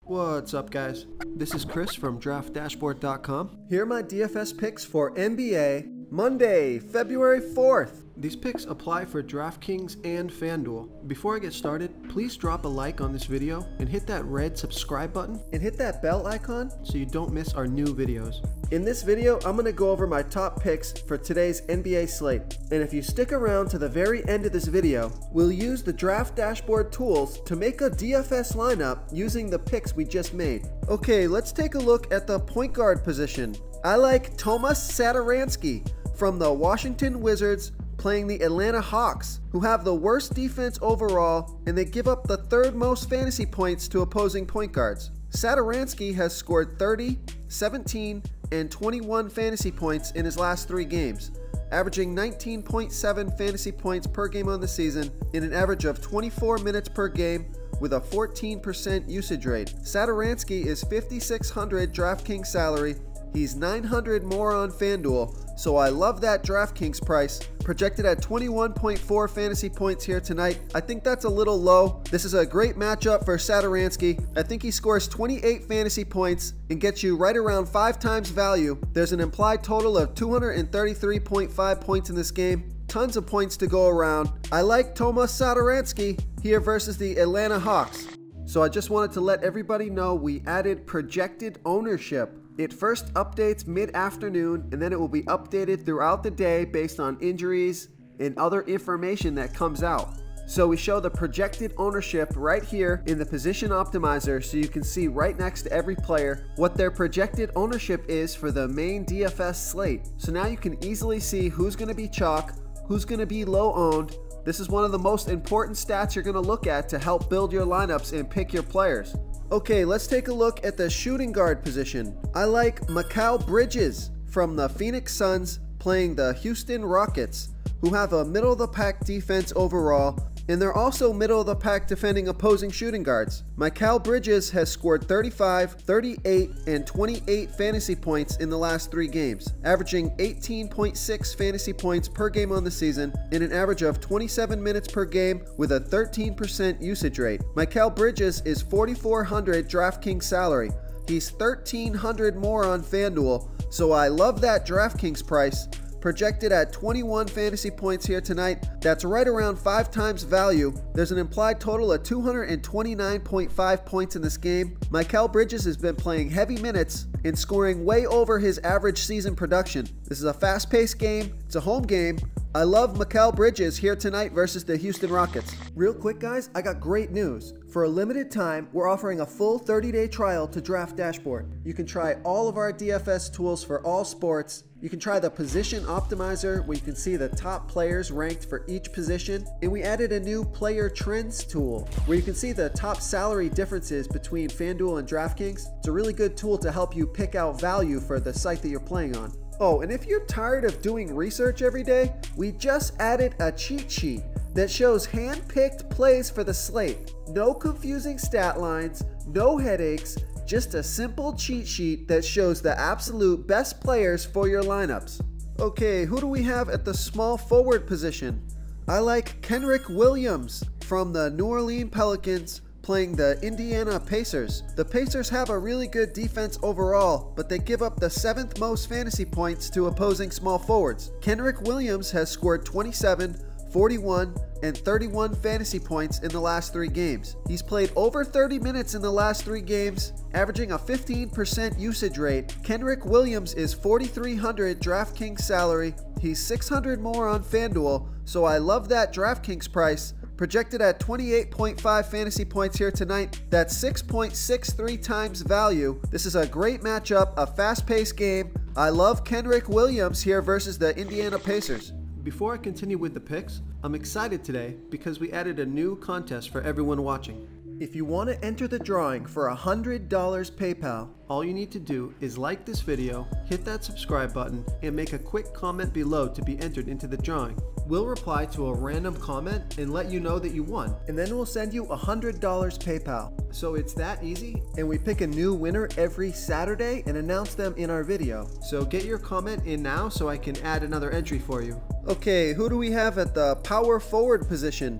What's up, guys? This is Chris from DraftDashboard.com. Here are my DFS picks for NBA Monday, February 4th. These picks apply for DraftKings and FanDuel. Before I get started, please drop a like on this video and hit that red subscribe button and hit that bell icon so you don't miss our new videos. In this video, I'm going to go over my top picks for today's NBA slate. And if you stick around to the very end of this video, we'll use the Draft Dashboard tools to make a DFS lineup using the picks we just made. Okay, let's take a look at the point guard position. I like Tomas Satoransky from the Washington Wizards playing the Atlanta Hawks, who have the worst defense overall, and they give up the third most fantasy points to opposing point guards. Satoransky has scored 30, 17, and 21 fantasy points in his last 3 games, averaging 19.7 fantasy points per game on the season in an average of 24 minutes per game with a 14% usage rate. Satoransky is $5,600 DraftKings salary. He's $900 more on FanDuel, so I love that DraftKings price. Projected at 21.4 fantasy points here tonight. I think that's a little low. This is a great matchup for Satoransky. I think he scores 28 fantasy points and gets you right around 5 times value. There's an implied total of 233.5 points in this game. Tons of points to go around. I like Tomas Satoransky here versus the Atlanta Hawks. So I just wanted to let everybody know we added projected ownership. It first updates mid-afternoon, and then it will be updated throughout the day based on injuries and other information that comes out. So we show the projected ownership right here in the position optimizer, so you can see right next to every player what their projected ownership is for the main DFS slate. So now you can easily see who's going to be chalk, who's going to be low owned. This is one of the most important stats you're going to look at to help build your lineups and pick your players. Okay, let's take a look at the shooting guard position. I like Mikal Bridges from the Phoenix Suns playing the Houston Rockets, who have a middle-of-the-pack defense overall, and they're also middle-of-the-pack defending opposing shooting guards. Mikal Bridges has scored 35, 38, and 28 fantasy points in the last 3 games, averaging 18.6 fantasy points per game on the season in an average of 27 minutes per game with a 13% usage rate. Mikal Bridges is $4,400 DraftKings salary. He's $1,300 more on FanDuel, so I love that DraftKings price. Projected at 21 fantasy points here tonight. That's right around 5 times value. There's an implied total of 229.5 points in this game. Mikal Bridges has been playing heavy minutes and scoring way over his average season production. This is a fast-paced game. It's a home game. I love Mikal Bridges here tonight versus the Houston Rockets. Real quick, guys, I got great news. For a limited time, we're offering a full 30-day trial to Draft Dashboard. You can try all of our DFS tools for all sports. You can try the position optimizer where you can see the top players ranked for each position. And we added a new player trends tool where you can see the top salary differences between FanDuel and DraftKings. It's a really good tool to help you pick out value for the site that you're playing on. Oh, and if you're tired of doing research every day, we just added a cheat sheet that shows hand-picked plays for the slate. No confusing stat lines, no headaches, just a simple cheat sheet that shows the absolute best players for your lineups. Okay, who do we have at the small forward position? I like Kenrich Williams from the New Orleans Pelicans playing the Indiana Pacers. The Pacers have a really good defense overall, but they give up the 7th most fantasy points to opposing small forwards. Kenrich Williams has scored 27, 41, and 31 fantasy points in the last 3 games. He's played over 30 minutes in the last 3 games, averaging a 15% usage rate. Kenrich Williams is $4,300 DraftKings salary. He's $600 more on FanDuel, so I love that DraftKings price. Projected at 28.5 fantasy points here tonight. That's 6.63 times value. This is a great matchup, a fast-paced game. I love Kenrich Williams here versus the Indiana Pacers. Before I continue with the picks, I'm excited today because we added a new contest for everyone watching. If you want to enter the drawing for $100 PayPal, all you need to do is like this video, hit that subscribe button, and make a quick comment below to be entered into the drawing. We'll reply to a random comment and let you know that you won, and then we'll send you $100 PayPal. So it's that easy, and we pick a new winner every Saturday and announce them in our video. So get your comment in now so I can add another entry for you. Okay, who do we have at the power forward position?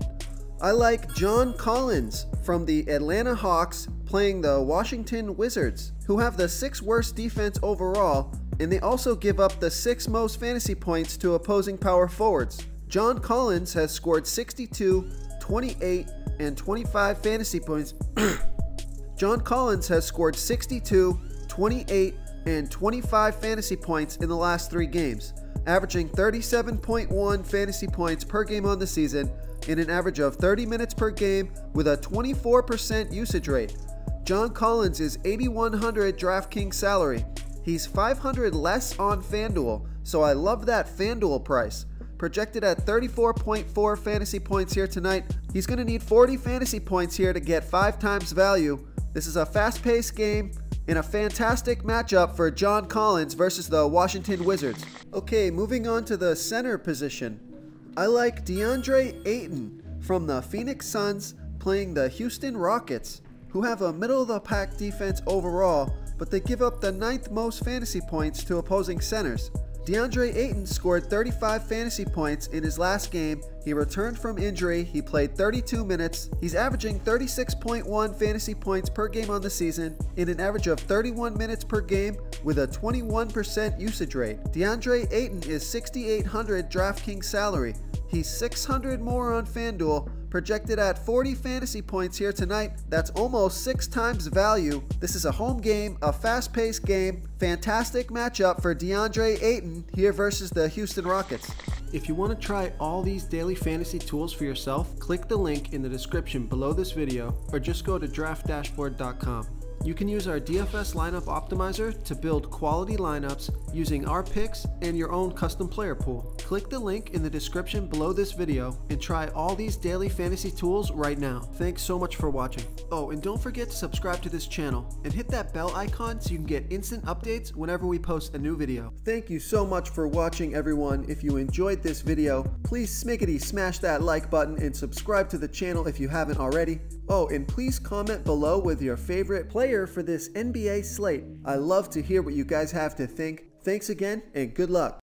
I like John Collins from the Atlanta Hawks playing the Washington Wizards, who have the 6th worst defense overall, and they also give up the 6th most fantasy points to opposing power forwards. John Collins has scored 62, 28, and 25 fantasy points. John Collins has scored 62, 28, and 25 fantasy points in the last 3 games, averaging 37.1 fantasy points per game on the season and an average of 30 minutes per game with a 24% usage rate. John Collins is $8,100 DraftKings salary. He's $500 less on FanDuel, so I love that FanDuel price. Projected at 34.4 fantasy points here tonight. He's going to need 40 fantasy points here to get 5 times value. This is a fast-paced game and a fantastic matchup for John Collins versus the Washington Wizards. Okay, moving on to the center position. I like DeAndre Ayton from the Phoenix Suns playing the Houston Rockets, who have a middle-of-the-pack defense overall, but they give up the 9th most fantasy points to opposing centers. DeAndre Ayton scored 35 fantasy points in his last game. He returned from injury. He played 32 minutes. He's averaging 36.1 fantasy points per game on the season in an average of 31 minutes per game with a 21% usage rate. DeAndre Ayton is $6,800 DraftKings salary. He's $600 more on FanDuel, projected at 40 fantasy points here tonight. That's almost 6 times value. This is a home game, a fast-paced game. Fantastic matchup for DeAndre Ayton here versus the Houston Rockets. If you want to try all these daily fantasy tools for yourself, click the link in the description below this video or just go to draftdashboard.com. You can use our DFS lineup optimizer to build quality lineups using our picks and your own custom player pool. Click the link in the description below this video and try all these daily fantasy tools right now. Thanks so much for watching. Oh, and don't forget to subscribe to this channel and hit that bell icon so you can get instant updates whenever we post a new video. Thank you so much for watching, everyone. If you enjoyed this video, please smiggity smash that like button and subscribe to the channel if you haven't already. Oh, and please comment below with your favorite player for this NBA slate. I love to hear what you guys have to think. Thanks again, and good luck.